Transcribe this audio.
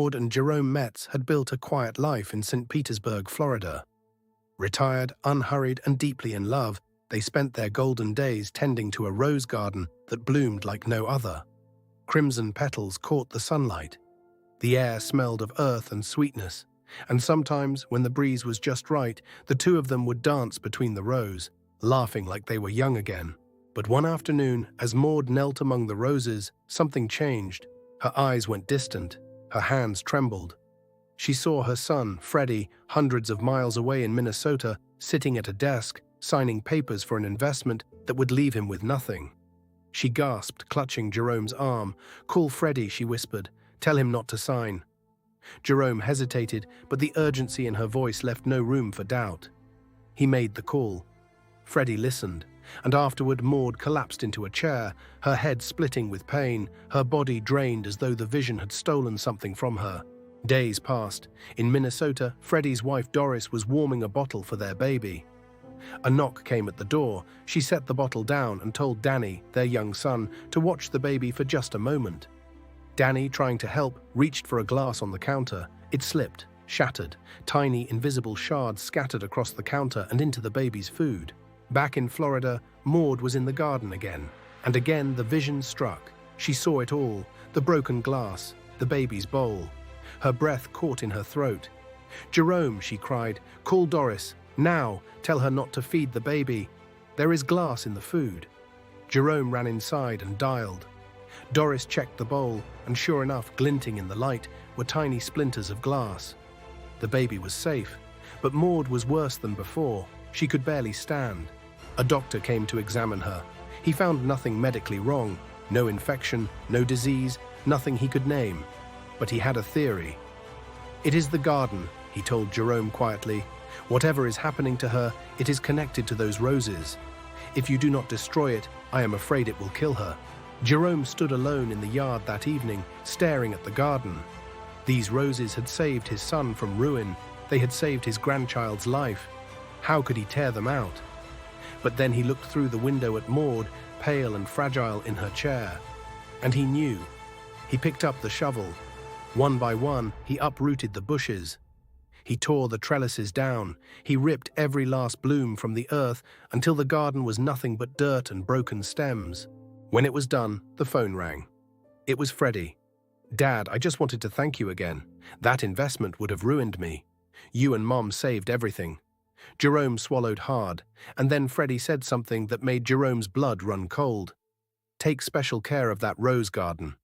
Maude and Jerome Metz had built a quiet life in St. Petersburg, Florida. Retired, unhurried, and deeply in love, they spent their golden days tending to a rose garden that bloomed like no other. Crimson petals caught the sunlight. The air smelled of earth and sweetness, and sometimes, when the breeze was just right, the two of them would dance between the rows, laughing like they were young again. But one afternoon, as Maude knelt among the roses, something changed. Her eyes went distant, her hands trembled. She saw her son, Freddie, hundreds of miles away in Minnesota, sitting at a desk, signing papers for an investment that would leave him with nothing. She gasped, clutching Jerome's arm. "Call Freddie," she whispered. "Tell him not to sign." Jerome hesitated, but the urgency in her voice left no room for doubt. He made the call. Freddie listened, and afterward Maude collapsed into a chair, her head splitting with pain, her body drained as though the vision had stolen something from her. Days passed. In Minnesota, Freddie's wife Doris was warming a bottle for their baby. A knock came at the door. She set the bottle down and told Danny, their young son, to watch the baby for just a moment. Danny, trying to help, reached for a glass on the counter. It slipped, shattered. Tiny, invisible shards scattered across the counter and into the baby's food. Back in Florida, Maude was in the garden again. And again the vision struck. She saw it all, the broken glass, the baby's bowl. Her breath caught in her throat. "Jerome," she cried, "call Doris. Now, tell her not to feed the baby. There is glass in the food." Jerome ran inside and dialed. Doris checked the bowl, and sure enough, glinting in the light, were tiny splinters of glass. The baby was safe, but Maude was worse than before. She could barely stand. A doctor came to examine her. He found nothing medically wrong, no infection, no disease, nothing he could name. But he had a theory. "It is the garden," he told Jerome quietly. "Whatever is happening to her, it is connected to those roses. If you do not destroy it, I am afraid it will kill her." Jerome stood alone in the yard that evening, staring at the garden. These roses had saved his son from ruin. They had saved his grandchild's life. How could he tear them out? But then he looked through the window at Maude, pale and fragile in her chair. And he knew. He picked up the shovel. One by one, he uprooted the bushes. He tore the trellises down. He ripped every last bloom from the earth until the garden was nothing but dirt and broken stems. When it was done, the phone rang. It was Freddie. "Dad, I just wanted to thank you again. That investment would have ruined me. You and Mom saved everything." Jerome swallowed hard, and then Freddie said something that made Jerome's blood run cold. "Take special care of that rose garden.